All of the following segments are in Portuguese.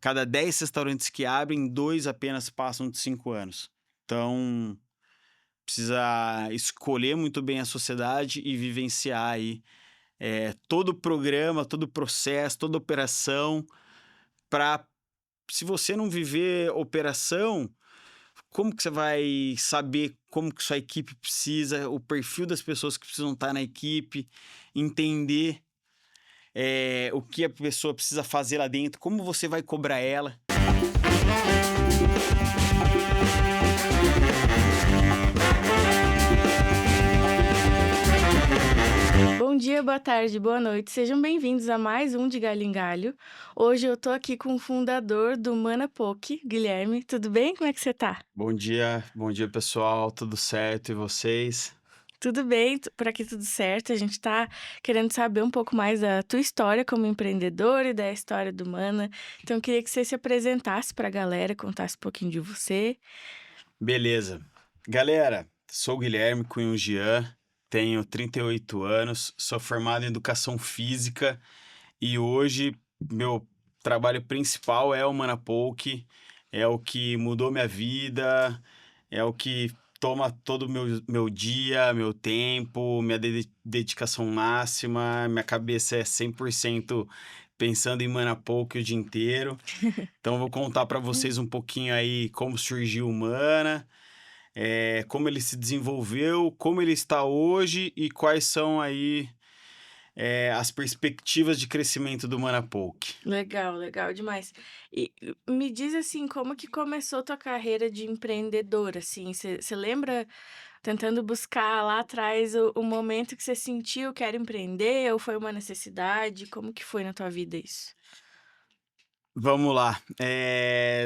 cada 10 restaurantes que abrem, 2 apenas passam de 5 anos. Então, precisa escolher muito bem a sociedade e vivenciar aí, todo o programa, todo o processo, toda a operação, para se você não viver operação, como que você vai saber como que sua equipe precisa, o perfil das pessoas que precisam estar na equipe, entender, o que a pessoa precisa fazer lá dentro, como você vai cobrar ela. Bom dia, boa tarde, boa noite. Sejam bem-vindos a mais um de Galho em Galho. Hoje eu tô aqui com o fundador do Manapoke, Guilherme. Tudo bem? Como é que você tá? Bom dia pessoal, tudo certo e vocês? Tudo bem, por aqui tudo certo. A gente tá querendo saber um pouco mais da tua história como empreendedor e da história do Mana. Então eu queria que você se apresentasse pra galera, contasse um pouquinho de você. Beleza. Galera, sou o Guilherme Cunho Jean, tenho 38 anos, sou formado em educação física e hoje meu trabalho principal é o Manapoke, é o que mudou minha vida, é o que toma todo o meu dia, meu tempo, minha dedicação máxima, minha cabeça é 100% pensando em Manapoke o dia inteiro. Então, eu vou contar para vocês um pouquinho aí como surgiu o Mana, como ele se desenvolveu, como ele está hoje e quais são aí, as perspectivas de crescimento do Manapoke. Legal, legal demais. E me diz assim, como que começou tua carreira de empreendedor, assim? Você lembra tentando buscar lá atrás o momento que você sentiu que era empreender ou foi uma necessidade? Como que foi na tua vida isso? Vamos lá,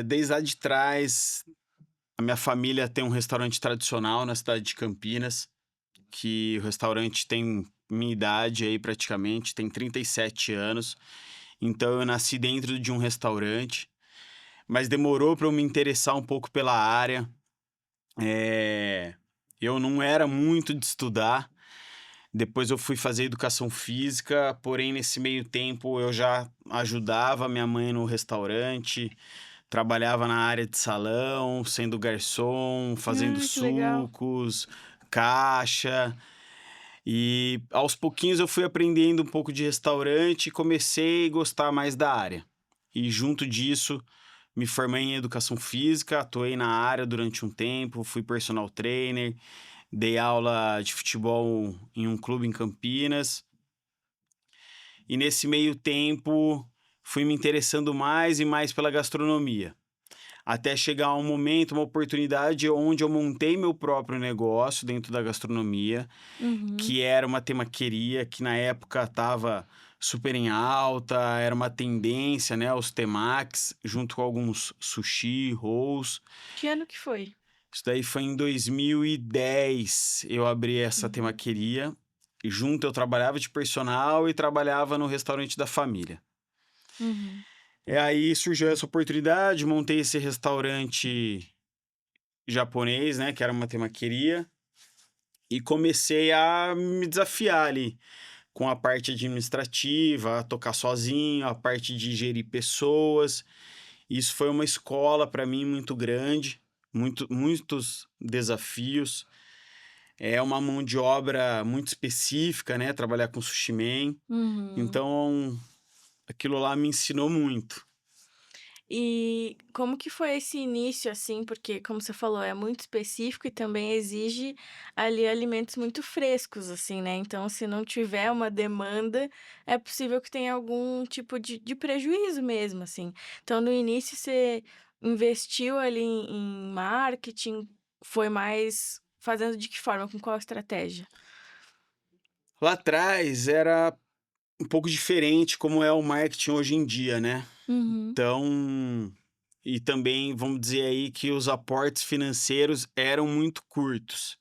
desde lá de trás, a minha família tem um restaurante tradicional na cidade de Campinas, que o restaurante tem minha idade aí praticamente, tem 37 anos, então eu nasci dentro de um restaurante, mas demorou para eu me interessar um pouco pela área. Eu não era muito de estudar, depois eu fui fazer educação física, porém nesse meio tempo eu já ajudava minha mãe no restaurante, trabalhava na área de salão, sendo garçom, fazendo Que legal. sucos, caixa. E aos pouquinhos eu fui aprendendo um pouco de restaurante e comecei a gostar mais da área. E junto disso, me formei em educação física, atuei na área durante um tempo, fui personal trainer, dei aula de futebol em um clube em Campinas. E nesse meio tempo, fui me interessando mais e mais pela gastronomia. Até chegar um momento, uma oportunidade onde eu montei meu próprio negócio dentro da gastronomia, Uhum. que era uma temaqueria que na época estava super em alta, era uma tendência, né, os temakis, junto com alguns sushi, rolls. Que ano que foi? Isso daí foi em 2010, eu abri essa Uhum. temaqueria, e junto eu trabalhava de personal e trabalhava no restaurante da família. Uhum. E aí surgiu essa oportunidade, montei esse restaurante japonês, né, que era uma temaqueria, e comecei a me desafiar ali com a parte administrativa, a tocar sozinho, a parte de gerir pessoas. Isso foi uma escola para mim muito grande, muitos desafios. É uma mão de obra muito específica, né, trabalhar com sushi man. Uhum. Então, aquilo lá me ensinou muito. E como que foi esse início, assim? Porque, como você falou, é muito específico e também exige ali alimentos muito frescos, assim, né? Então, se não tiver uma demanda, é possível que tenha algum tipo de prejuízo mesmo, assim. Então, no início, você investiu ali em marketing, foi mais fazendo de que forma? Com qual estratégia? Lá atrás era um pouco diferente como é o marketing hoje em dia, né. Uhum. Então e também vamos dizer aí que os aportes financeiros eram muito curtos.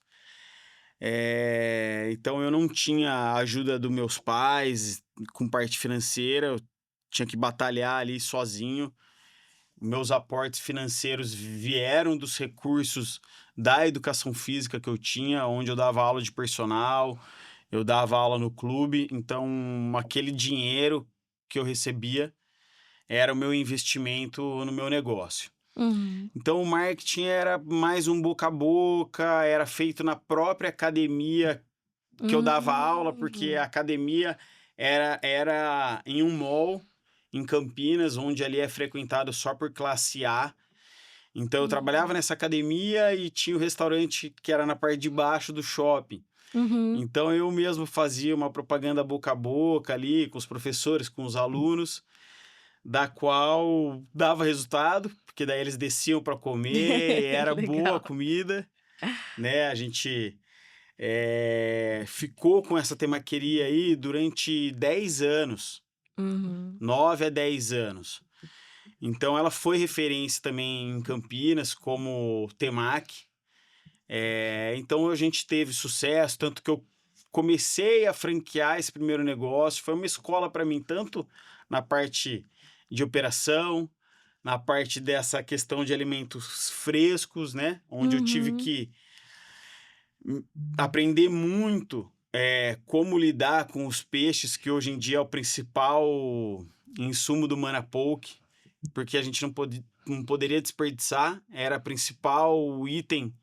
Então eu não tinha a ajuda dos meus pais com parte financeira, eu tinha que batalhar ali sozinho. Meus aportes financeiros vieram dos recursos da educação física que eu tinha, onde eu dava aula de personal, eu dava aula no clube, então aquele dinheiro que eu recebia era o meu investimento no meu negócio. Uhum. Então o marketing era mais um boca a boca, era feito na própria academia que eu dava aula, porque a Hum. academia era em um mall em Campinas, onde ali é frequentado só por classe A. Então eu trabalhava Uhum. nessa academia e tinha o restaurante que era na parte de baixo do shopping. Uhum. Então eu mesmo fazia uma propaganda boca a boca ali com os professores, com os alunos, da qual dava resultado, porque daí eles desciam para comer, era boa a Legal. comida, né? A gente ficou com essa temaqueria aí durante 10 anos, Uhum. 9 a 10 anos. Então ela foi referência também em Campinas como temaki. Então a gente teve sucesso, tanto que eu comecei a franquear esse primeiro negócio. Foi uma escola para mim, tanto na parte de operação, na parte dessa questão de alimentos frescos, né? Onde eu tive Uhum. que hum, aprender muito como lidar com os peixes, que hoje em dia é o principal insumo do Manapoke, porque a gente não poderia desperdiçar, era o principal item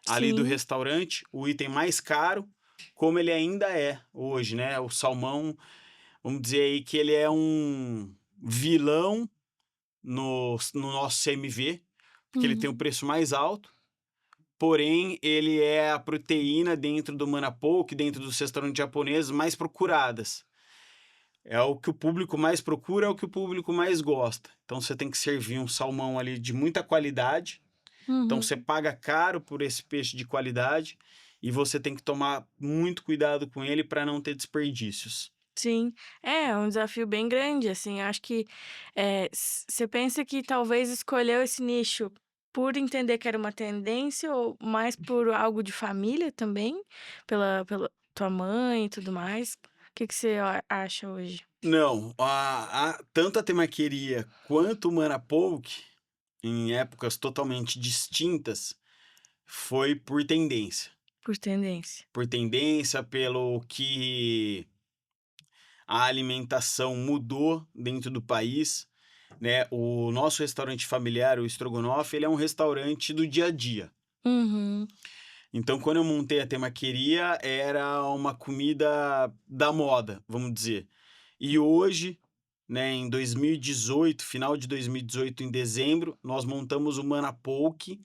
ali do Sim. restaurante, o item mais caro, como ele ainda é hoje, né? O salmão, vamos dizer aí que ele é um vilão no nosso CMV, porque ele tem o Uhum. preço mais alto, porém ele é a proteína dentro do Manapoke, dentro dos restaurantes japoneses mais procuradas. É o que o público mais procura, é o que o público mais gosta. Então você tem que servir um salmão ali de muita qualidade. Então você Uhum. paga caro por esse peixe de qualidade e você tem que tomar muito cuidado com ele para não ter desperdícios. Sim. É um desafio bem grande, assim, acho que, você pensa que talvez escolheu esse nicho por entender que era uma tendência ou mais por algo de família também? Pela tua mãe e tudo mais? O que que você acha hoje? Não, tanto a temaqueria quanto o Manapoke, em épocas totalmente distintas, foi por tendência. Por tendência. Por tendência, pelo que a alimentação mudou dentro do país, né? O nosso restaurante familiar, o Strogonoff, ele é um restaurante do dia a dia. Uhum. Então, quando eu montei a temaqueria, era uma comida da moda, vamos dizer. E hoje, né, em 2018, final de 2018, em dezembro, nós montamos o Manapoke,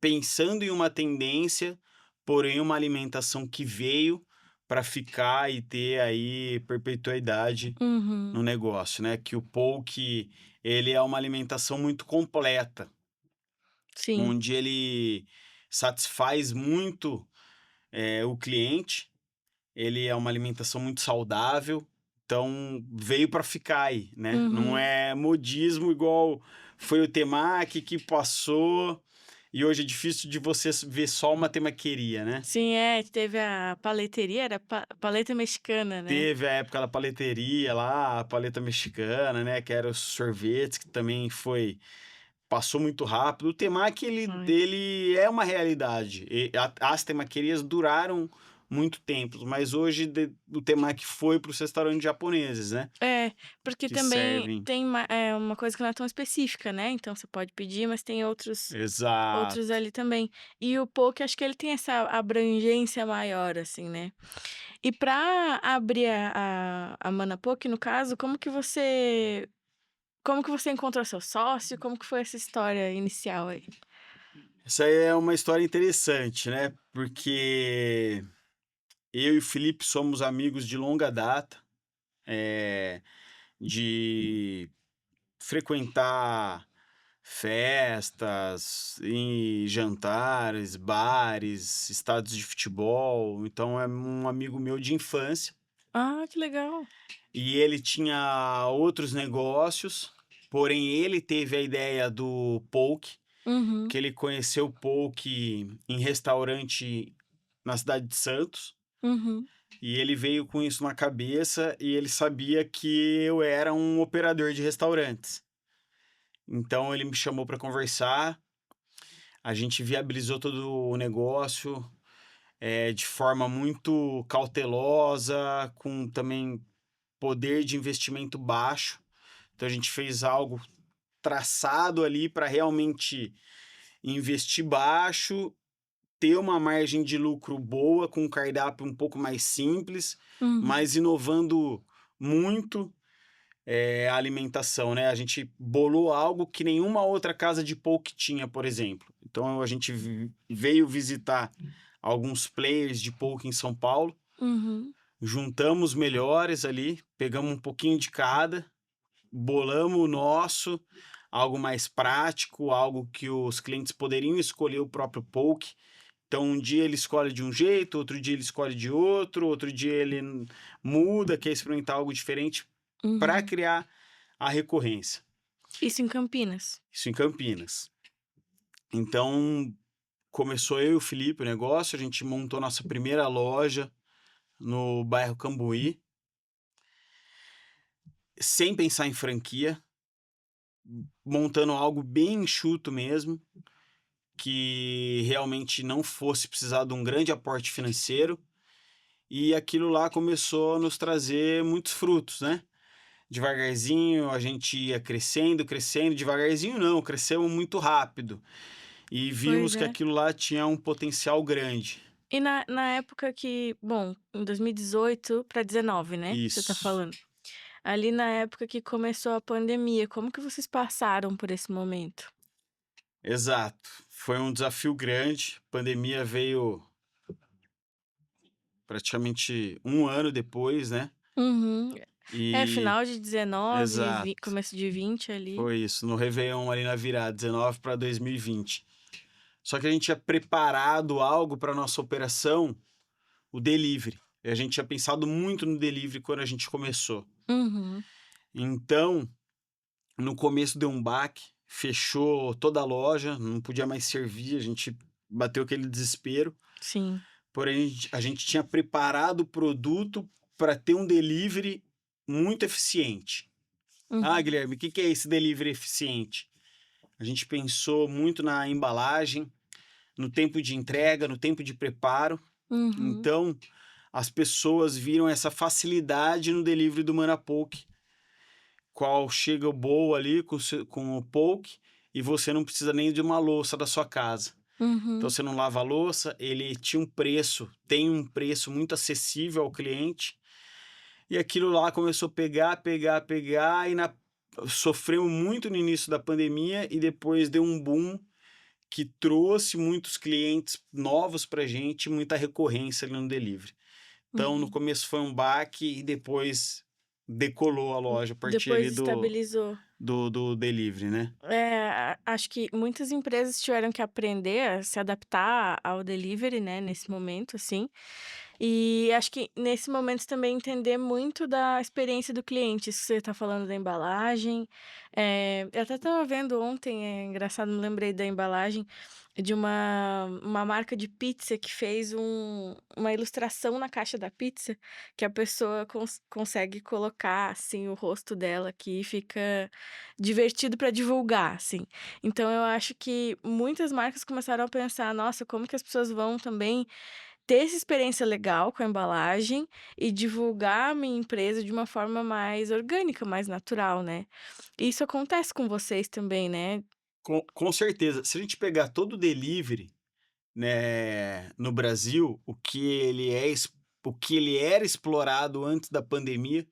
pensando em uma tendência, porém uma alimentação que veio para ficar e ter aí perpetuidade no Uhum. negócio, né? Que o poke, ele é uma alimentação muito completa, Sim. onde ele satisfaz muito o cliente, ele é uma alimentação muito saudável, então veio para ficar aí, né? Não Uhum. é modismo igual foi o temaki que passou e hoje é difícil de você ver só uma temaqueria, né? Sim, teve a paleteria, era paleta mexicana, né? Teve a época da paleteria lá, a paleta mexicana, né? Que era os sorvetes, que também foi passou muito rápido. O temaki, Foi. ele é uma realidade. As temaquerias duraram muito tempo, mas hoje o temaki foi para os restaurantes japoneses, né? É, porque Que também servem. tem uma coisa que não é tão específica, né, então você pode pedir, mas tem outros Exato. ali também. E o poke, acho que ele tem essa abrangência maior, assim, né. E pra abrir a Mana Poke, no caso, como que você encontrou seu sócio? Como que foi essa história inicial aí? Essa aí é uma história interessante, né? Porque eu e o Felipe somos amigos de longa data, eh, de frequentar festas e jantares, bares, estádios de futebol. Então é um amigo meu de infância Ah, que legal. e ele tinha outros negócios, porém ele teve a ideia do poke, Uhum, que ele conheceu o poke em restaurante na cidade de Santos. uhum. E ele veio com isso na cabeça e ele sabia que eu era um operador de restaurantes. Então ele me chamou para conversar. A gente viabilizou todo o negócio, de forma muito cautelosa, com também poder de investimento baixo. Então a gente fez algo traçado ali para realmente investir baixo, ter uma margem de lucro boa, com um cardápio um pouco mais simples, Uhum. mas inovando muito a alimentação, né? A gente bolou algo que nenhuma outra casa de poke tinha, por exemplo. Então a gente veio visitar alguns players de poke em São Paulo, Uhum. juntamos melhores ali, pegamos um pouquinho de cada, bolamos o nosso, algo mais prático, algo que os clientes poderiam escolher o próprio poke. Então, um dia ele escolhe de um jeito, outro dia ele escolhe de outro, outro dia ele muda, quer experimentar algo diferente para Uhum. criar a recorrência. Isso em Campinas? Isso em Campinas. Então, começou eu e o Felipe o negócio, a gente montou nossa primeira loja no bairro Cambuí, sem pensar em franquia, montando algo bem enxuto mesmo, que realmente não fosse precisar de um grande aporte financeiro, e aquilo lá começou a nos trazer muitos frutos, né? Devagarzinho a gente ia crescendo, crescendo, devagarzinho não, crescemos muito rápido e Pois vimos que é. aquilo lá tinha um potencial grande. E na época que bom, em 2018 para 19, né, que você tá Isso, falando. Ali na época que começou a pandemia, como que vocês passaram por esse momento? exato. Foi um desafio grande, a pandemia veio praticamente um ano depois, né, Uhum. É, e final de 19, exato, começo de 20 ali. foi isso, no réveillon ali na virada, 19 para 2020. Só que a gente tinha preparado algo para nossa operação, o delivery. E a gente tinha pensado muito no delivery quando a gente começou. Uhum. Então, no começo deu um baque, fechou toda a loja, não podia mais servir, a gente bateu aquele desespero. Sim. Porém, a gente tinha preparado o produto para ter um delivery muito eficiente. Ah, Uhum. Guilherme, o que é esse delivery eficiente? A gente pensou muito na embalagem, no tempo de entrega, no tempo de preparo. Uhum. Então, as pessoas viram essa facilidade no delivery do Manapoke, qual chega o bowl ali com o poke e você não precisa nem de uma louça da sua casa. Então Uhum. você não lava a louça, ele tinha um preço, tem um preço muito acessível ao cliente, e aquilo lá começou a pegar, pegar, pegar, e sofreu muito no início da pandemia e depois deu um boom que trouxe muitos clientes novos pra gente, muita recorrência ali no delivery. Então, no Uhum. começo foi um baque e depois decolou a loja a partir Depois ali do estabilizou. do do delivery, né. É, acho que muitas empresas tiveram que aprender a se adaptar ao delivery, né, nesse momento, assim. E acho que nesse momento também entender muito da experiência do cliente, isso que você está falando da embalagem. Eu até estava vendo ontem, é engraçado, me lembrei da embalagem de uma marca de pizza que fez uma ilustração na caixa da pizza, que a pessoa consegue colocar, assim, o rosto dela aqui e fica divertido para divulgar, assim. Então eu acho que muitas marcas começaram a pensar: "Nossa, como que as pessoas vão também ter essa experiência legal com a embalagem e divulgar a minha empresa de uma forma mais orgânica, mais natural", né. Isso acontece com vocês também, né? Com certeza, se a gente pegar todo o delivery, né, no Brasil, o que ele era explorado antes da pandemia,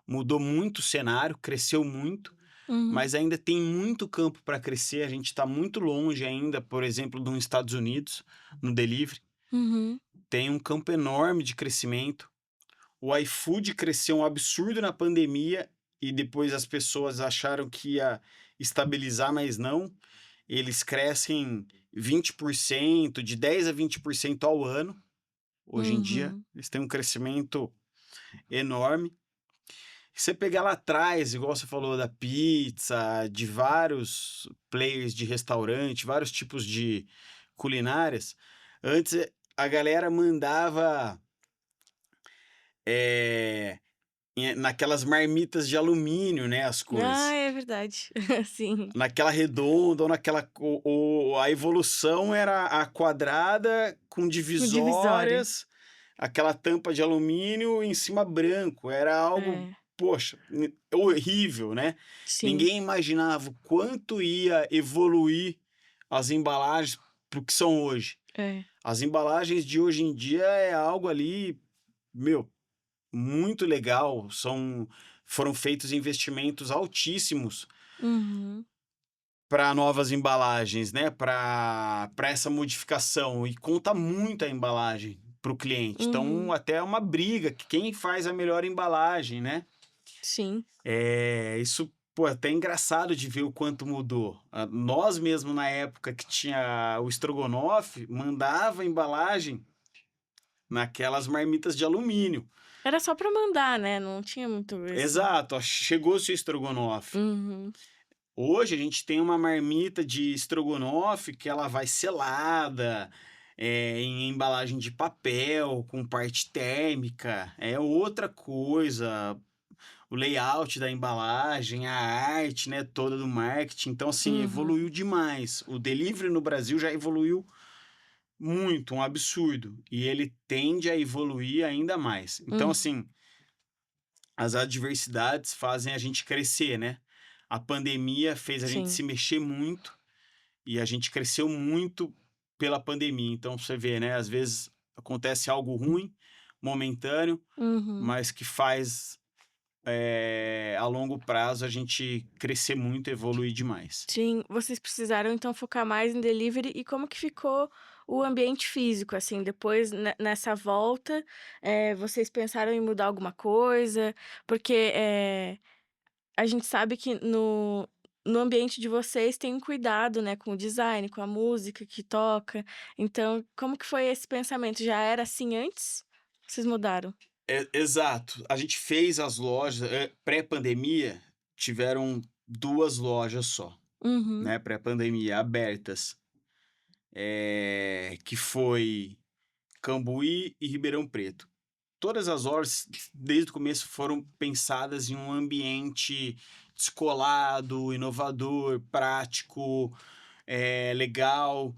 mudou muito o cenário, cresceu muito, Uhum, mas ainda tem muito campo para crescer, a gente está muito longe ainda, por exemplo, dos Estados Unidos, no delivery, uhum, tem um campo enorme de crescimento. O iFood cresceu um absurdo na pandemia e depois as pessoas acharam que ia estabilizar, mas não. Eles crescem 20%, de 10 a 20% ao ano. Hoje em dia, uhum. eles têm um crescimento enorme. Se você pegar lá atrás, igual você falou da pizza, de vários players de restaurante, vários tipos de culinárias, antes a galera mandava eh, naquelas marmitas de alumínio, né, as Ah, coisas. é verdade. Sim, Naquela redonda ou naquela a evolução era a quadrada com com divisória. divisórias, aquela tampa de alumínio em cima branco, era algo É. poxa, horrível, né? Sim. Ninguém imaginava o quanto ia evoluir as embalagens para o que são hoje. É. As embalagens de hoje em dia é algo ali, meu, muito legal. Foram feitos investimentos altíssimos Uhum. para novas embalagens, né? Para essa modificação. E conta muito a embalagem para o cliente. Então, Uhum. até é uma briga, que quem faz a melhor embalagem, né? Sim. Isso, pô, é até engraçado de ver o quanto mudou. Nós mesmo, na época que tinha o estrogonofe, mandava a embalagem naquelas marmitas de alumínio. Era só pra mandar, né, não tinha muito esse. Exato, ó, chegou o seu estrogonofe. Uhum. Hoje a gente tem uma marmita de estrogonofe que ela vai selada, em embalagem de papel, com parte térmica, é outra coisa. O layout da embalagem, a arte, né, toda do marketing. Então, assim, Uhum. evoluiu demais. O delivery no Brasil já evoluiu muito, um absurdo. E ele tende a evoluir ainda mais. Então, Uhum. assim, as adversidades fazem a gente crescer, né? A pandemia fez a gente Sim. se mexer muito e a gente cresceu muito pela pandemia. Então, você vê, né? Às vezes acontece algo ruim, momentâneo, Uhum. mas que faz a longo prazo a gente crescer muito, evoluir demais. Sim, vocês precisaram então focar mais em delivery e como que ficou o ambiente físico, assim, depois nessa volta, vocês pensaram em mudar alguma coisa? Porque, a gente sabe que no ambiente de vocês tem um cuidado, né, com o design, com a música que toca, então como que foi esse pensamento? Já era assim antes? Vocês mudaram? Exato. A gente fez as lojas, pré-pandemia, tiveram 2 lojas só, Uhum, né, pré-pandemia, abertas, que foi Cambuí e Ribeirão Preto. Todas as lojas, desde o começo, foram pensadas em um ambiente descolado, inovador, prático, legal,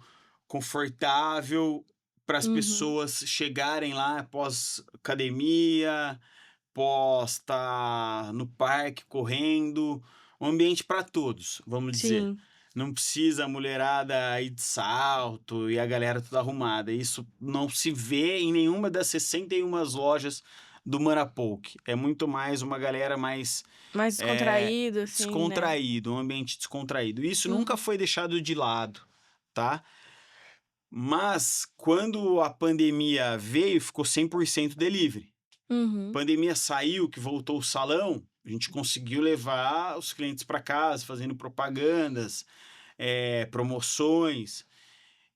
confortável para as uhum. pessoas chegarem lá após academia, pós estar no parque correndo, um ambiente para todos, vamos dizer. Sim, Não precisa a mulherada ir de salto e a galera toda arrumada. Isso não se vê em nenhuma das 61 lojas do Manapoke. É muito mais uma galera mais mais descontraído, assim, né? descontraído, um ambiente descontraído. Isso nunca Uhum, foi deixado de lado, tá? Mas quando a pandemia veio, ficou 100% delivery. uhum. Pandemia saiu, que voltou o salão, a gente conseguiu levar os clientes para casa, fazendo propagandas, promoções,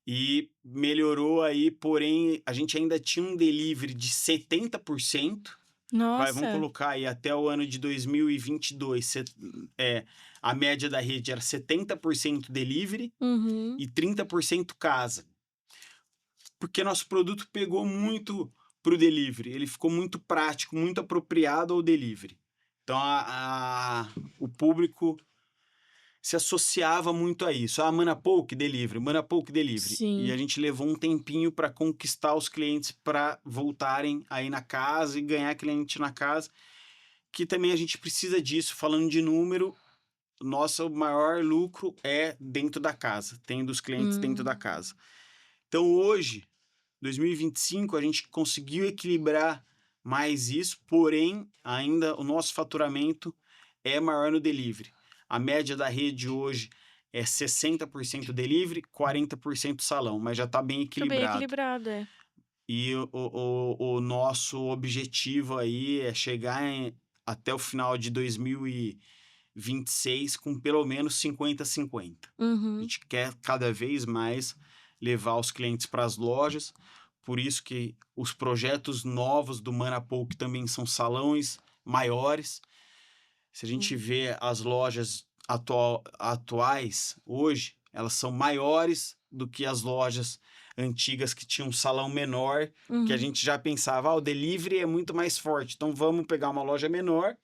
e melhorou aí, porém, a gente ainda tinha um delivery de 70%. Vamos Nossa. colocar aí até o ano de 2022, a média da rede era 70% delivery Uhum. e 30% casa. Porque nosso produto pegou muito pro delivery, ele ficou muito prático, muito apropriado ao delivery. Então o público se associava muito a isso. Ah, Manapoke Delivery, Manapoke Delivery. E a Sim. gente levou um tempinho para conquistar os clientes para voltarem aí na casa e ganhar cliente na casa, que também a gente precisa disso. Falando de número, nosso maior lucro é dentro da casa, tendo os clientes dentro da Hum. casa. Então hoje, 2025, a gente conseguiu equilibrar mais isso, porém, ainda o nosso faturamento é maior no delivery. A média da rede hoje é 60% delivery, 40% salão, mas já está bem Tá bem equilibrado. equilibrado, é. E o nosso objetivo aí é chegar até o final de 2026 com pelo menos 50-50. A Uhum. gente quer cada vez mais levar os clientes para as lojas, por isso que os projetos novos do Manapoke também são salões maiores. Se a gente Hum. vê as lojas atuais hoje, elas são maiores do que as lojas antigas que tinham um salão menor, que a Uhum. gente já pensava, o delivery é muito mais forte, então vamos pegar uma loja menor,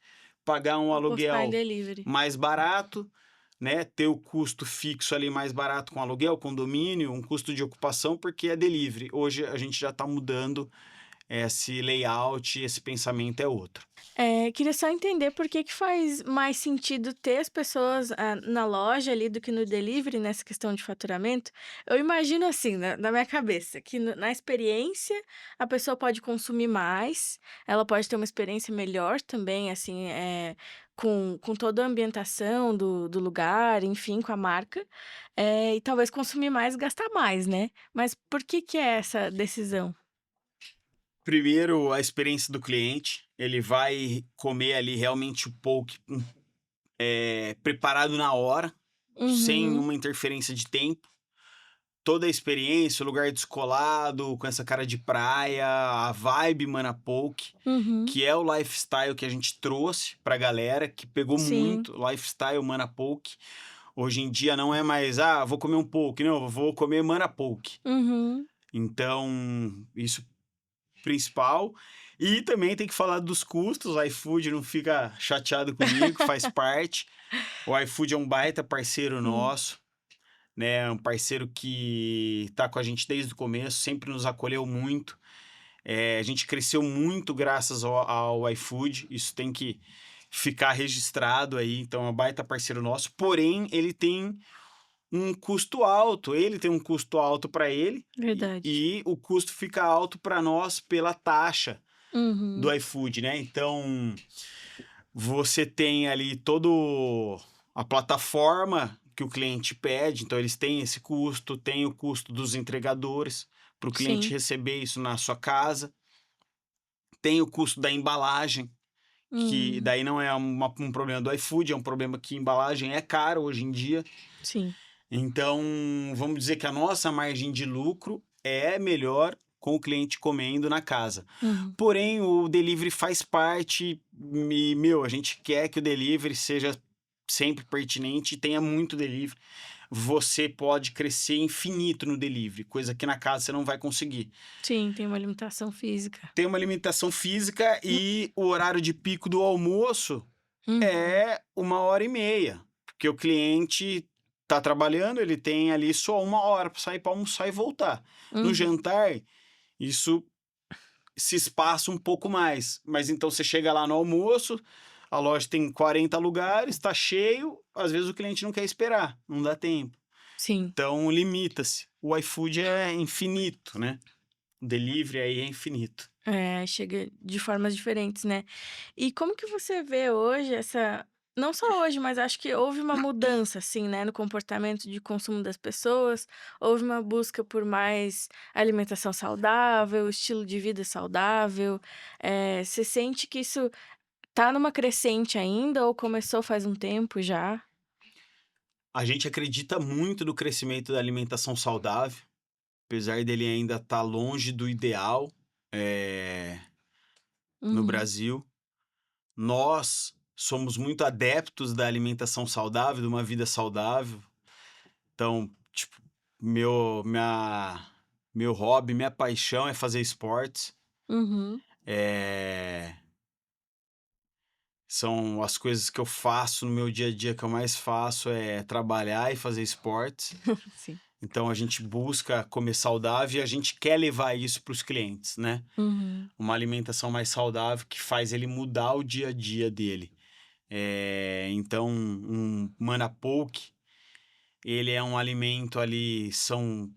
pagar um Apostar em aluguel delivery. mais barato, né? Ter o custo fixo ali mais barato com aluguel, condomínio, um custo de ocupação, porque é delivery. Hoje a gente já está mudando esse layout, esse pensamento é outro. Queria só entender por que que faz mais sentido ter as pessoas, na loja ali do que no delivery, nessa questão de faturamento. Eu imagino assim, na minha cabeça, que na experiência a pessoa pode consumir mais, ela pode ter uma experiência melhor também, assim, com toda a ambientação do lugar, enfim, com a marca, e talvez consumir mais, gastar mais, né. Mas por que que é essa decisão? Primeiro, a experiência do cliente, ele vai comer ali realmente o poke, preparado na hora, sem Uhum, uma interferência de tempo. Toda a experiência, o lugar descolado, com essa cara de praia, a vibe Manapoke, uhum, que é o lifestyle que a gente trouxe pra galera, que pegou sim, muito, lifestyle Manapoke. Hoje em dia não é mais, vou comer um poke, não, vou comer Manapoke. uhum. Então, isso principal. E também tem que falar dos custos, o iFood não fica chateado comigo, faz parte. O iFood é um baita parceiro Sim. nosso, né? É um parceiro que tá com a gente desde o começo, sempre nos acolheu muito. A gente cresceu muito graças ao iFood, isso tem que ficar registrado aí, então é um baita parceiro nosso. Porém, ele tem um custo alto para ele Verdade. e o custo fica alto para nós pela taxa do Uhum. iFood, né? Então, você tem ali todo a plataforma que o cliente pede, então eles têm esse custo, tem o custo dos entregadores para o cliente Sim. receber isso na sua casa, tem o custo da embalagem, que Hum. daí não é um problema do iFood, é um problema que embalagem é caro hoje em dia. Sim. Então, vamos dizer que a nossa margem de lucro é melhor com o cliente comendo na casa. Uhum. Porém, o delivery faz parte e, meu, a gente quer que o delivery seja sempre pertinente e tenha muito delivery. Você pode crescer infinito no delivery, coisa que na casa você não vai conseguir. Sim, tem uma limitação física. Tem uma limitação física e o horário de pico do almoço Uhum. é 1h30, porque o cliente tá trabalhando, ele tem ali só 1 hora para sair para almoçar e voltar. No Uhum. jantar, isso se espaça um pouco mais, mas então você chega lá no almoço, a loja tem 40 lugares, está cheio, às vezes o cliente não quer esperar, não dá tempo. Sim. Então limita-se. O iFood é infinito, né? O delivery aí é infinito. Chega de formas diferentes, né. E como que você vê hoje essa não só hoje, mas acho que houve uma mudança, assim, né, no comportamento de consumo das pessoas, houve uma busca por mais alimentação saudável, estilo de vida saudável. Você sente que isso tá numa crescente ainda ou começou faz um tempo já? A gente acredita muito no crescimento da alimentação saudável, apesar dele ainda estar longe do ideal, eh, no Uhum. Brasil. Nós somos muito adeptos da alimentação saudável, de uma vida saudável. Então, tipo, meu minha meu hobby, minha paixão é fazer esportes. Uhum. Eh, São as coisas que eu faço no meu dia a dia que eu mais faço é trabalhar e fazer esportes. Sim. Então a gente busca comer saudável e a gente quer levar isso para os clientes, né? Uhum. Uma alimentação mais saudável que faz ele mudar o dia a dia dele. Então um Manapoke, ele é um alimento ali, são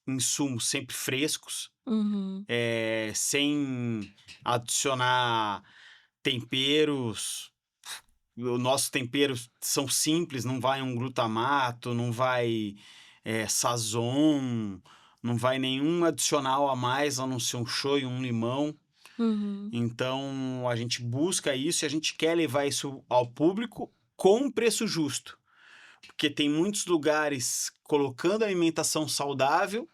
insumos sempre frescos, Uhum. sem adicionar temperos. Os nossos temperos são simples, não vai um glutamato, não vai sazon, não vai nenhum adicional a mais, a não ser um shoyu e um limão. Uhum. Então a gente busca isso e a gente quer levar isso ao público com um preço justo, porque tem muitos lugares colocando alimentação saudável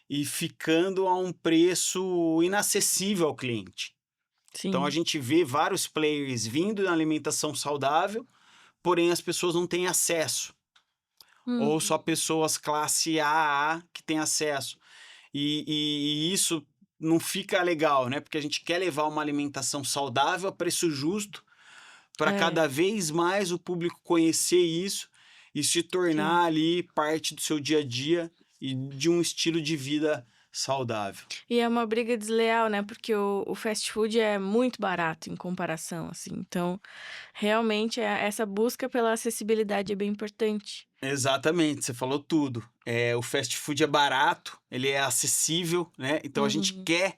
e ficando a um preço inacessível ao cliente. Então a Sim. gente vê vários players vindo na alimentação saudável, porém as pessoas não têm acesso, ou só Uhum. pessoas classe AA que têm acesso. E isso não fica legal, né? Porque a gente quer levar uma alimentação saudável a preço justo para É, cada vez mais o público conhecer isso e se sim. tornar ali parte do seu dia a dia e de um estilo de vida saudável. E é uma briga desleal, né, porque o fast food é muito barato em comparação, assim, então, realmente, essa busca pela acessibilidade é bem importante. Exatamente, você falou tudo. O fast food é barato, ele é acessível, né? Então a gente Uhum, quer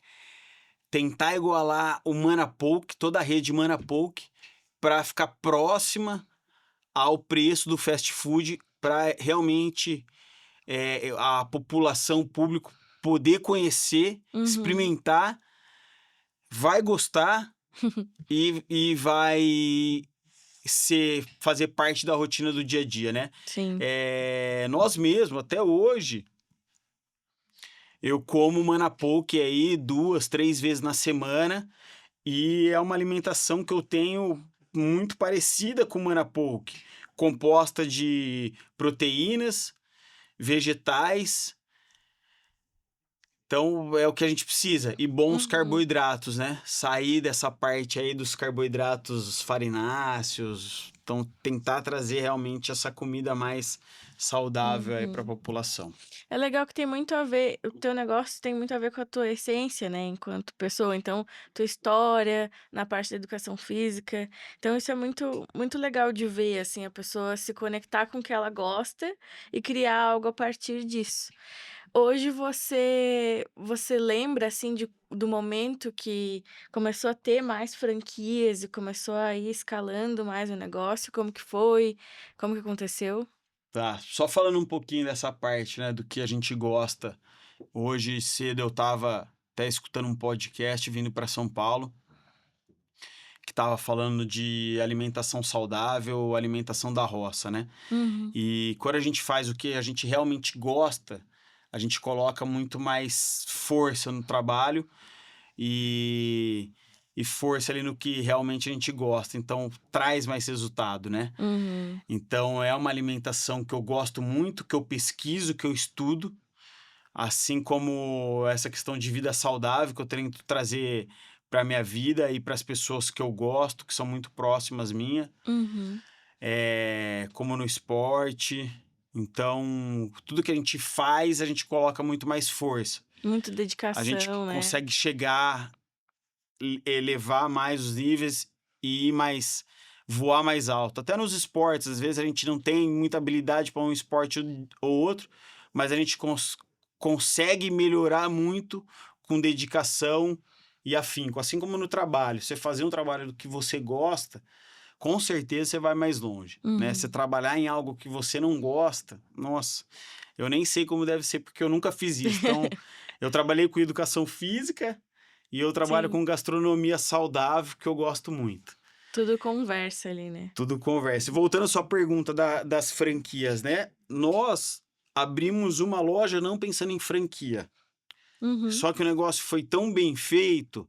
tentar igualar o Manapoke, toda a rede Manapoke, para ficar próxima ao preço do fast food, para realmente a população, o público, poder conhecer, uhum. experimentar, vai gostar e vai fazer parte da rotina do dia a dia, né? Sim. Nós mesmos, até hoje, eu como Manapoke aí 2, 3 vezes na semana e é uma alimentação que eu tenho muito parecida com o Manapoke, composta de proteínas, vegetais. Então é o que a gente precisa. E bons Uhum, carboidratos, né? Sair dessa parte aí dos carboidratos farináceos. Então tentar trazer realmente essa comida mais saudável aí para a uhum. população. É legal que tem muito a ver o teu negócio tem muito a ver com a tua essência, né, enquanto pessoa, então, tua história, na parte da educação física, então isso é muito legal de ver, assim, a pessoa se conectar com o que ela gosta e criar algo a partir disso. Hoje você lembra, assim, do momento que começou a ter mais franquias e começou a ir escalando mais o negócio, como que foi? Como que aconteceu? Tá, só falando um pouquinho dessa parte, né, do que a gente gosta. Hoje cedo eu estava até escutando um podcast vindo para São Paulo, que estava falando de alimentação saudável, alimentação da roça, né? Uhum, E quando a gente faz o que a gente realmente gosta, a gente coloca muito mais força no trabalho e, e força ali no que realmente a gente gosta. Então, traz mais resultado, né? uhum. Então, é uma alimentação que eu gosto muito, que eu pesquiso, que eu estudo, assim como essa questão de vida saudável que eu tento trazer para minha vida e para as pessoas que eu gosto, que são muito próximas minha, Uhum. como no esporte. Então, tudo que a gente faz, a gente coloca muito mais força. Muita A gente dedicação, né. consegue chegar, elevar mais os níveis e ir mais, voar mais alto. Até nos esportes, às vezes a gente não tem muita habilidade para um esporte ou outro, mas a gente consegue melhorar muito com dedicação e afinco. Assim como no trabalho, você fazer um trabalho do que você gosta, com certeza você vai mais longe, né? Você Uhum. trabalhar em algo que você não gosta, nossa, eu nem sei como deve ser porque eu nunca fiz isso. Então, eu trabalhei com educação física e eu trabalho Sim, com gastronomia saudável, que eu gosto muito. tudo conversa ali, né. Tudo conversa. E voltando à sua pergunta das franquias, né? Nós abrimos uma loja não pensando em franquia. Uhum. Só que o negócio foi tão bem feito,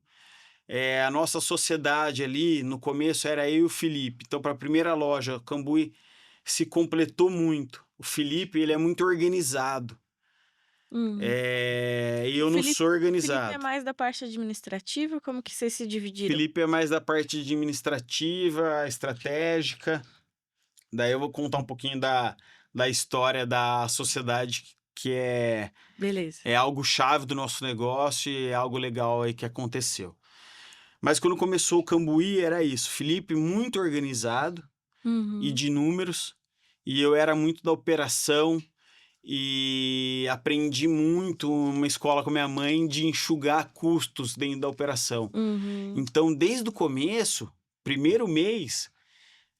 a nossa sociedade ali, no começo era eu e o Felipe. Então, para a primeira loja, o Cambuí se completou muito. O Felipe, ele é muito organizado. Uhum. E O eu não sou Felipe é organizado. mais da parte administrativa, como que vocês se dividiram? Felipe é mais da parte administrativa, estratégica. Daí eu vou contar um pouquinho da história da sociedade, que Beleza. é algo chave do nosso negócio e é algo legal aí que aconteceu. Mas quando começou o Cambuí era isso, Felipe muito organizado e Uhum. de números, e eu era muito da operação e aprendi muito uma escola com minha mãe de enxugar custos dentro da operação. Uhum. Então, desde o começo, primeiro mês,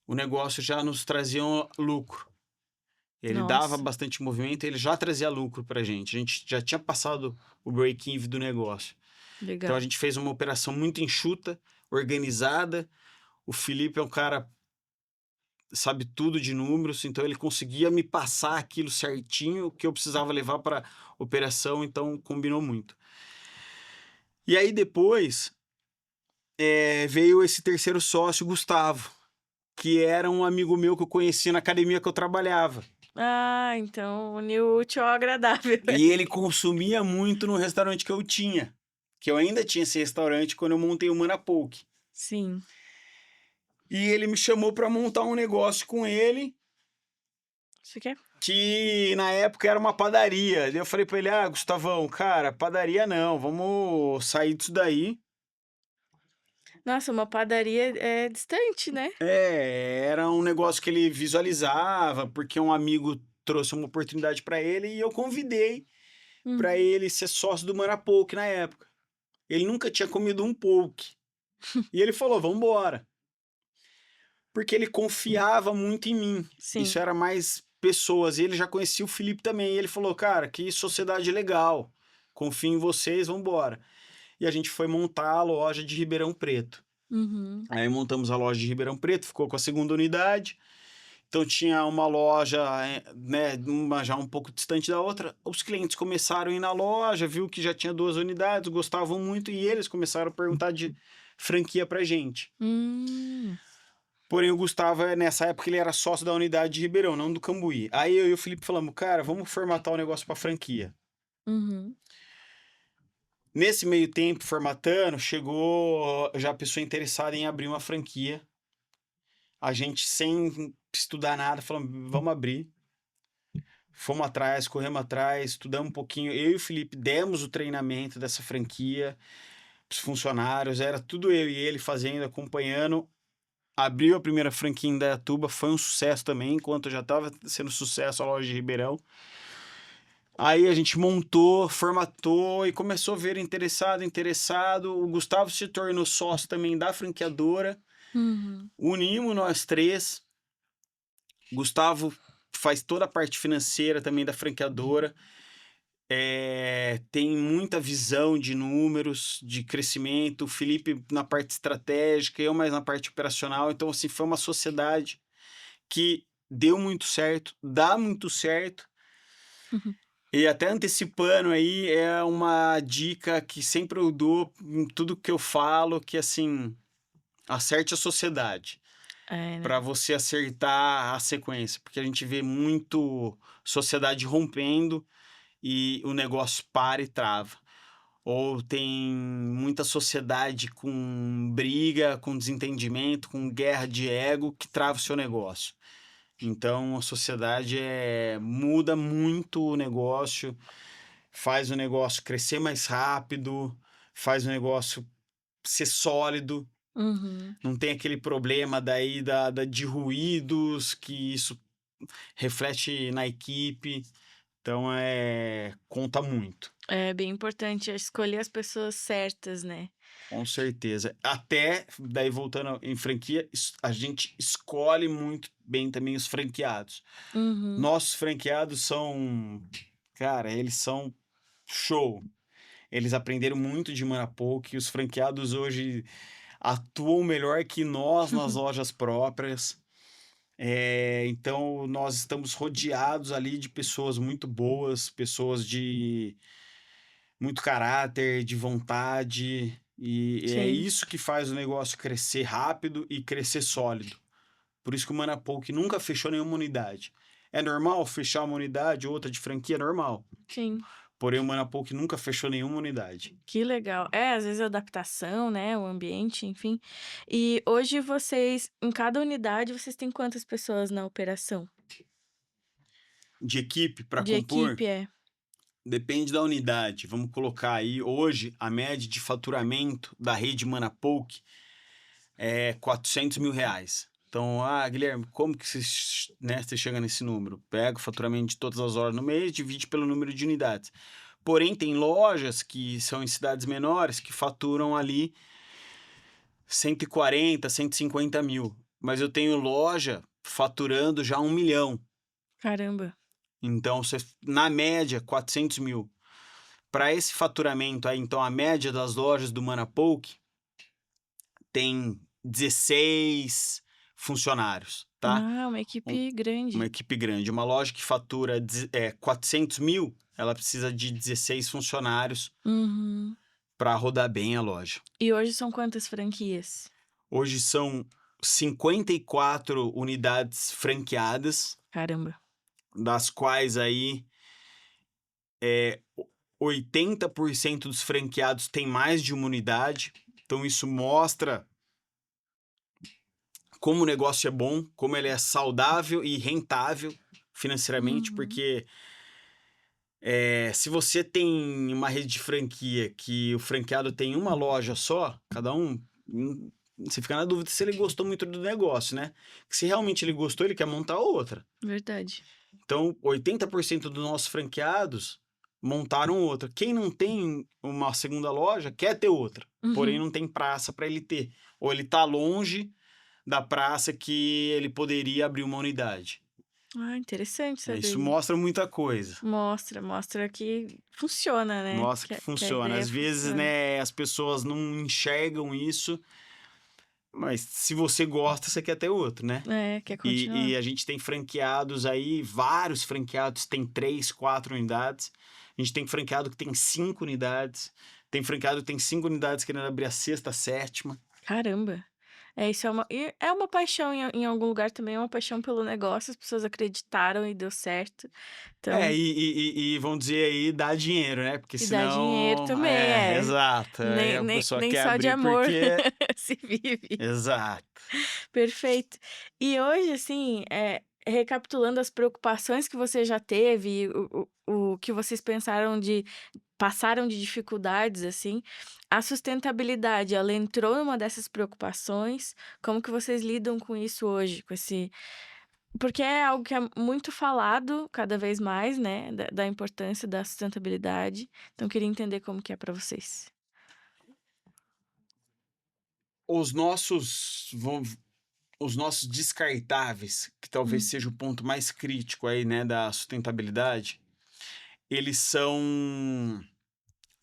o negócio já nos trazia um lucro. Ele dava Nossa, bastante movimento, ele já trazia lucro pra gente. A gente já tinha passado o break-even do negócio. Então a legal. gente fez uma operação muito enxuta, organizada. O Felipe é um cara sabe tudo de números, então ele conseguia me passar aquilo certinho que eu precisava levar para operação, então combinou muito. E aí depois veio esse terceiro sócio, Gustavo, que era um amigo meu que eu conheci na academia que eu trabalhava. Ah, então uniu o útil ao agradável E ali. ele consumia muito no restaurante que eu tinha. Que eu ainda tinha esse restaurante quando eu montei o Manapoke. Sim. E ele me chamou para montar um negócio com ele. Você quer? que na época era uma padaria. Daí eu falei pra ele: "Ah, Gustavão, cara, padaria não, vamos sair disso daí". Nossa, uma padaria é distante, né? É, era um negócio que ele visualizava, porque um amigo trouxe uma oportunidade pra ele e eu convidei pra Uhum. ele ser sócio do Marapoke na época. Ele nunca tinha comido um poke. E ele falou: "Vamos embora". Porque ele confiava muito em mim. Isso Sim. era mais pessoas. E ele já conhecia o Felipe também. E ele falou: "Cara, que sociedade legal. Confio em vocês, vamos embora". E a gente foi montar a loja de Ribeirão Preto. Uhum. Aí montamos a loja de Ribeirão Preto, ficou com a segunda unidade. Então tinha uma loja, né, uma já um pouco distante da outra. Os clientes começaram a ir na loja, viu que já tinha 2 unidades, gostavam muito e eles começaram a perguntar de franquia pra gente. Hum. Porém, o Gustavo, nessa época, ele era sócio da unidade de Ribeirão, não do Cambuí. Aí eu e o Felipe falamos, cara, vamos formatar o negócio pra franquia. Uhum. Nesse meio tempo, formatando, chegou já a pessoa interessada em abrir uma franquia. A gente, sem estudar nada, falamos, vamos abrir. Fomos atrás, corremos atrás, estudamos um pouquinho. Eu e o Felipe demos o treinamento dessa franquia, os funcionários, era tudo eu e ele fazendo, acompanhando. Abriu a primeira franquia em Indaiatuba, foi um sucesso também, enquanto já estava sendo sucesso a loja de Ribeirão. Aí a gente montou, formatou e começou a ver interessado, interessado. O Gustavo se tornou sócio também da franqueadora. Uhum. Unimos nós três. Gustavo faz toda a parte financeira também da franqueadora. Tem muita visão de números, de crescimento. O Felipe na parte estratégica, eu mais na parte operacional. Então, assim, foi uma sociedade que deu muito certo, dá muito certo. Uhum. E até antecipando aí, é uma dica que sempre eu dou em tudo que eu falo, que assim, acerte a sociedade, É, né? para você acertar a sequência, porque a gente vê muito sociedade rompendo e o negócio para e trava. Ou tem muita sociedade com briga, com desentendimento, com guerra de ego que trava o seu negócio. Então a sociedade muda muito o negócio, faz o negócio crescer mais rápido, faz o negócio ser sólido, Uhum. não tem aquele problema daí de ruídos que isso reflete na equipe. Então conta muito. É bem importante escolher as pessoas certas, né? Com certeza. Até, daí voltando em franquia, a gente escolhe muito bem também os franqueados. Uhum. Nossos franqueados são, cara, eles são show. Eles aprenderam muito de Manapoque, os franqueados hoje atuam melhor que nós nas lojas próprias. Então nós estamos rodeados ali de pessoas muito boas, pessoas de muito caráter, de vontade, e é Sim. isso que faz o negócio crescer rápido e crescer sólido. Por isso que o Manapoke nunca fechou nenhuma unidade. É normal fechar uma unidade, outra de franquia, é normal. Sim. Porém, o Manapoke nunca fechou nenhuma unidade. Que legal. É, às vezes a adaptação, né, o ambiente, enfim. E hoje vocês, em cada unidade, vocês têm quantas pessoas na operação? De equipe para De compor, equipe, é. depende da unidade. Vamos colocar aí, hoje, a média de faturamento da rede Manapoke é R$ 400.000. Então, Guilherme, como que você chega nesse número? Pega o faturamento de todas as horas no mês, divide pelo número de unidades. Porém, tem lojas que são em cidades menores que faturam ali 140, 150 mil. Mas eu tenho loja faturando já 1 milhão. Caramba. Então, na média, 400 mil. Para esse faturamento aí, então, a média das lojas do Manapoke tem 16 funcionários, tá? Ah, uma Um- equipe uma grande. equipe grande. Uma loja que fatura 400 mil, ela precisa de 16 funcionários Uhum. para rodar bem a loja. E hoje são quantas franquias? Hoje são 54 unidades franqueadas, Caramba. das quais aí é, 80% dos franqueados têm mais de uma unidade. Então isso mostra como o negócio é bom, como ele é saudável e rentável, financeiramente, Uhum. porque se você tem uma rede de franquia que o franqueado tem uma loja só, cada um, você fica na dúvida se ele gostou muito do negócio, né? Que se realmente ele gostou, ele quer montar outra. Verdade. Então, 80% dos nossos franqueados montaram outra. Quem não tem uma segunda loja quer ter outra, porém Uhum. não tem praça para ele ter. Ou ele tá longe da praça que ele poderia abrir uma unidade. Ah, interessante saber Isso disso. mostra muita coisa. Mostra que funciona, né, Mostra que que a funciona. ideia Às vezes, funciona. né, as pessoas não enxergam isso, mas se você gosta, você quer ter outro, né? É, quer E continuar. a gente tem franqueados aí, vários franqueados têm 3, 4 unidades. A gente tem franqueado que tem 5 unidades. Tem franqueado que tem 5 unidades querendo abrir a sexta, a sétima. Caramba. É, isso é uma paixão em algum lugar também, é uma paixão pelo negócio, as pessoas acreditaram e deu certo. É, Então e vamos dizer aí, dá dinheiro, né? Porque e dá dinheiro senão, também, é. exato. Aí Nem a nem pessoa nem quer só de abrir amor porque. se vive. Exato. Perfeito. E hoje, assim, recapitulando as preocupações que você já teve, o que vocês passaram de dificuldades, assim, a sustentabilidade, ela entrou numa dessas preocupações? Como que vocês lidam com isso hoje? Porque é algo que é muito falado cada vez mais, né, da importância da sustentabilidade. Então eu queria entender como que é para vocês. Os nossos, os nossos descartáveis, que talvez Hum. seja o ponto mais crítico aí, né, da sustentabilidade, eles são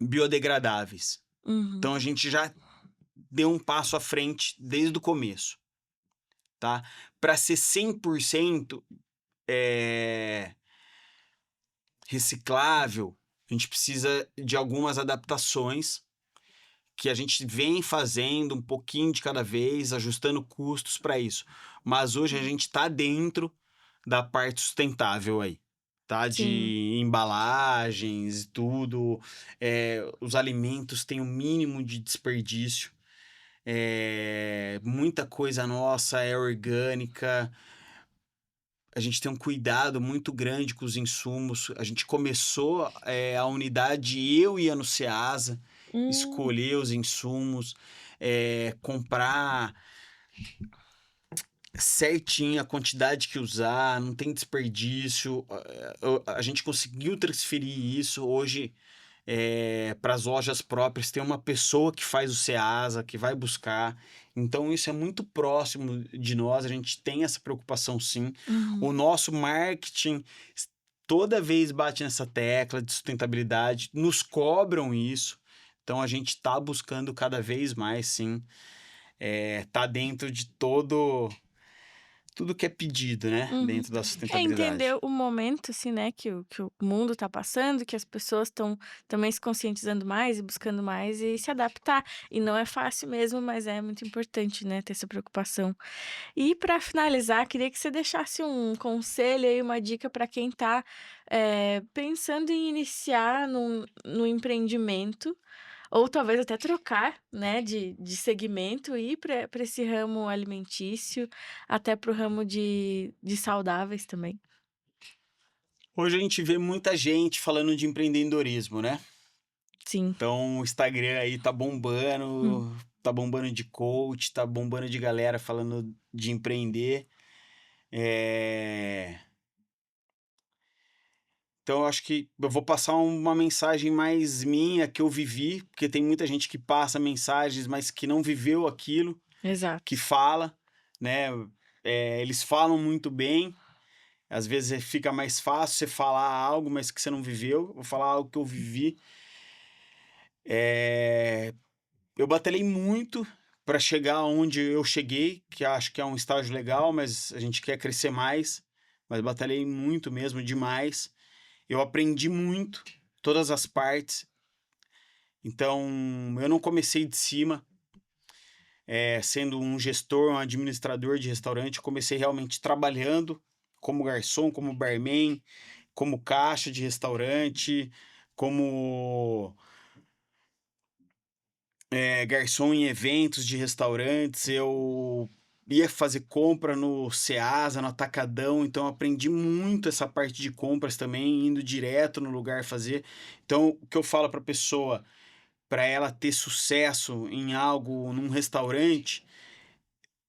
biodegradáveis. Uhum. Então a gente já deu um passo à frente desde o começo, tá? Para ser 100% é, reciclável, a gente precisa de algumas adaptações que a gente vem fazendo um pouquinho de cada vez, ajustando custos para isso. Mas hoje a Hum. gente está dentro da parte sustentável aí, tá? Sim. De embalagens e tudo. Os alimentos têm o mínimo de desperdício. Muita coisa nossa é orgânica. A gente tem um cuidado muito grande com os insumos. A gente começou a unidade, eu ia no Ceasa, Hum. escolher os insumos, comprar certinho a quantidade que usar, não tem desperdício. A gente conseguiu transferir isso hoje para as lojas próprias. Tem uma pessoa que faz o Ceasa, que vai buscar. Então, isso é muito próximo de nós. A gente tem essa preocupação, sim. Uhum. O nosso marketing toda vez bate nessa tecla de sustentabilidade, nos cobram isso. Então, a gente está buscando cada vez mais, sim. Tá dentro de tudo que é pedido, né? Uhum. Dentro da É sustentabilidade. entender o momento, assim, né, que o mundo está passando, que as pessoas estão também se conscientizando mais e buscando mais e se adaptar. E não é fácil mesmo, mas é muito importante, né, ter essa preocupação. E para finalizar, queria que você deixasse um conselho aí, uma dica para quem está pensando em iniciar no empreendimento, ou talvez até trocar, né, de segmento e ir para esse ramo alimentício, até para o ramo de saudáveis também. Hoje a gente vê muita gente falando de empreendedorismo, né? Sim. Então o Instagram aí Hum. tá bombando de coach, tá bombando de galera falando de empreender. É, Então eu acho que eu vou passar uma mensagem mais minha que eu vivi, porque tem muita gente que passa mensagens, mas que não viveu aquilo, que Exato. fala, né? Eles falam muito bem. Às vezes fica mais fácil você falar algo, mas que você não viveu. Vou falar algo que eu vivi. É, Eu batalhei muito para chegar onde eu cheguei, que acho que é um estágio legal, mas a gente quer crescer mais. Mas batalhei muito mesmo, demais. Eu aprendi muito, todas as partes. Então, eu não comecei de cima, sendo um gestor, um administrador de restaurante. Eu comecei realmente trabalhando como garçom, como barman, como caixa de restaurante, como garçom em eventos de restaurantes. Eu ia fazer compra no Ceasa, no Atacadão, então eu aprendi muito essa parte de compras também, indo direto no lugar fazer. Então, o que eu falo para a pessoa, para ela ter sucesso em algo, num restaurante,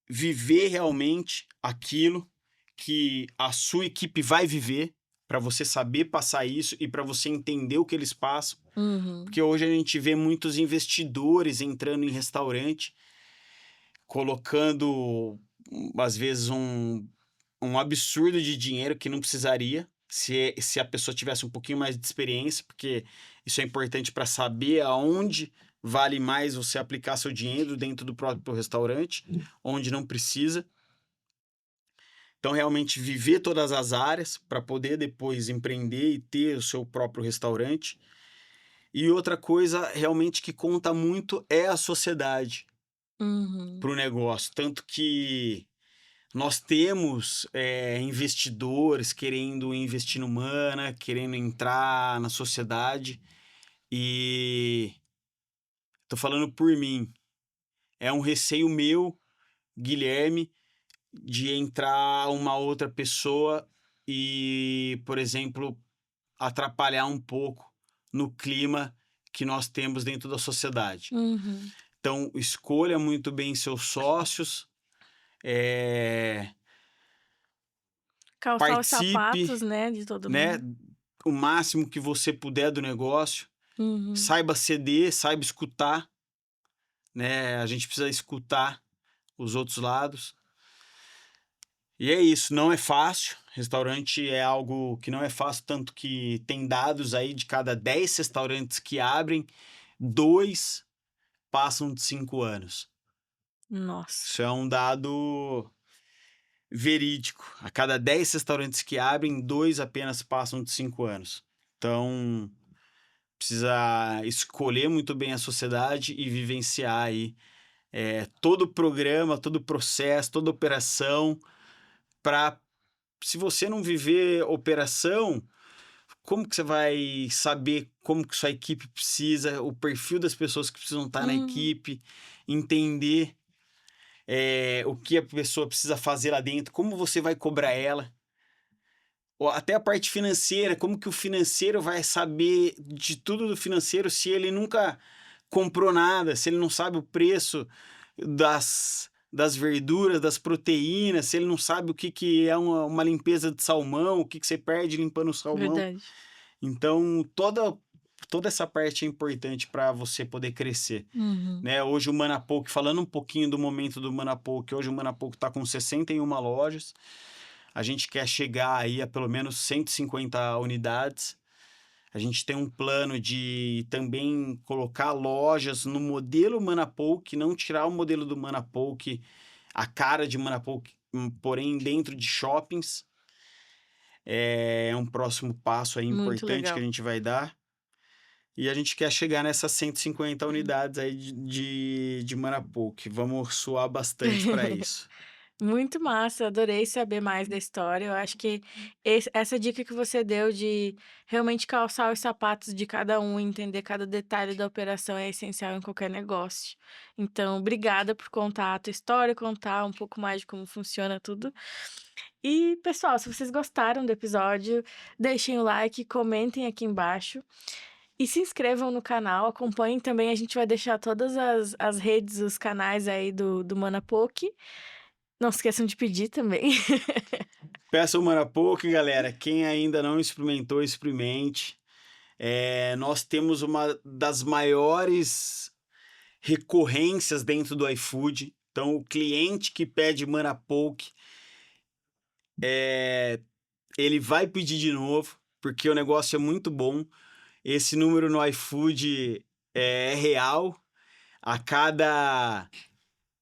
viver realmente aquilo que a sua equipe vai viver, para você saber passar isso e para você entender o que eles passam. Uhum. Porque hoje a gente vê muitos investidores entrando em restaurante, colocando, às vezes, um absurdo de dinheiro que não precisaria, se a pessoa tivesse um pouquinho mais de experiência, porque isso é importante para saber aonde vale mais você aplicar seu dinheiro dentro do próprio restaurante, onde não precisa. Então, realmente, viver todas as áreas para poder depois empreender e ter o seu próprio restaurante. E outra coisa realmente que conta muito é a sociedade Uhum. para o negócio. Tanto que nós temos investidores querendo investir no Mana, querendo entrar na sociedade. E tô falando por mim, é um receio meu, Guilherme, de entrar uma outra pessoa e, por exemplo, atrapalhar um pouco no clima que nós temos dentro da sociedade. Uhum. Então, escolha muito bem seus sócios, eh, Calçar os participe, sapatos, né, de todo né, mundo. o máximo que você puder do negócio, Uhum. saiba ceder, saiba escutar, né, a gente precisa escutar os outros lados. E é isso, não é fácil, restaurante é algo que não é fácil, tanto que tem dados aí de cada 10 restaurantes que abrem, 2 passam de 5 anos. Nossa. Isso é um dado verídico. A cada 10 restaurantes que abrem, 2 apenas passam de 5 anos. Então, precisa escolher muito bem a sociedade e vivenciar aí todo o programa, todo o processo, toda a operação, para, se você não viver operação, como que você vai saber como que sua equipe precisa, o perfil das pessoas que precisam estar na Uhum. equipe, entender o que a pessoa precisa fazer lá dentro, como você vai cobrar ela, ou até a parte financeira, como que o financeiro vai saber de tudo do financeiro se ele nunca comprou nada, se ele não sabe o preço das verduras, das proteínas, se ele não sabe o que, que é uma limpeza de salmão, o que, que você perde limpando o salmão. Verdade. Então, toda essa parte é importante para você poder crescer. Uhum. Né? Hoje o Manapoke, falando um pouquinho do momento do Manapoke, hoje o Manapoke está com 61 lojas. A gente quer chegar aí a pelo menos 150 unidades. A gente tem um plano de também colocar lojas no modelo Manapoke, não tirar o modelo do Manapoke, a cara de Manapoke, porém dentro de shoppings. É um próximo passo aí Muito importante que a legal. gente vai dar. E a gente quer chegar nessas 150 unidades aí de Manapoke. Vamos suar bastante para isso. Muito massa, adorei saber mais da história. Eu acho que essa dica que você deu de realmente calçar os sapatos de cada um, entender cada detalhe da operação é essencial em qualquer negócio. Então, obrigada por contar a tua história, contar um pouco mais de como funciona tudo. E, pessoal, se vocês gostaram do episódio, deixem o like, comentem aqui embaixo. E se inscrevam no canal, acompanhem também. A gente vai deixar todas as redes, os canais aí do Manapoke. Não se esqueçam de pedir também. Peça o Manapoke, galera. Quem ainda não experimentou, experimente. Nós temos uma das maiores recorrências dentro do iFood. Então, o cliente que pede Manapoke, ele vai pedir de novo, porque o negócio é muito bom. Esse número no iFood é real. A cada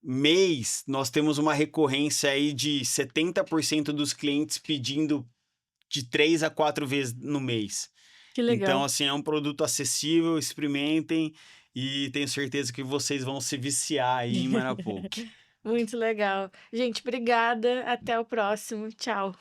mês, nós temos uma recorrência aí de 70% dos clientes pedindo de 3 a 4 vezes no mês. Que Então, legal. assim, é um produto acessível, experimentem e tenho certeza que vocês vão se viciar aí em Manapoke. Muito legal. Gente, obrigada. Até o próximo. Tchau.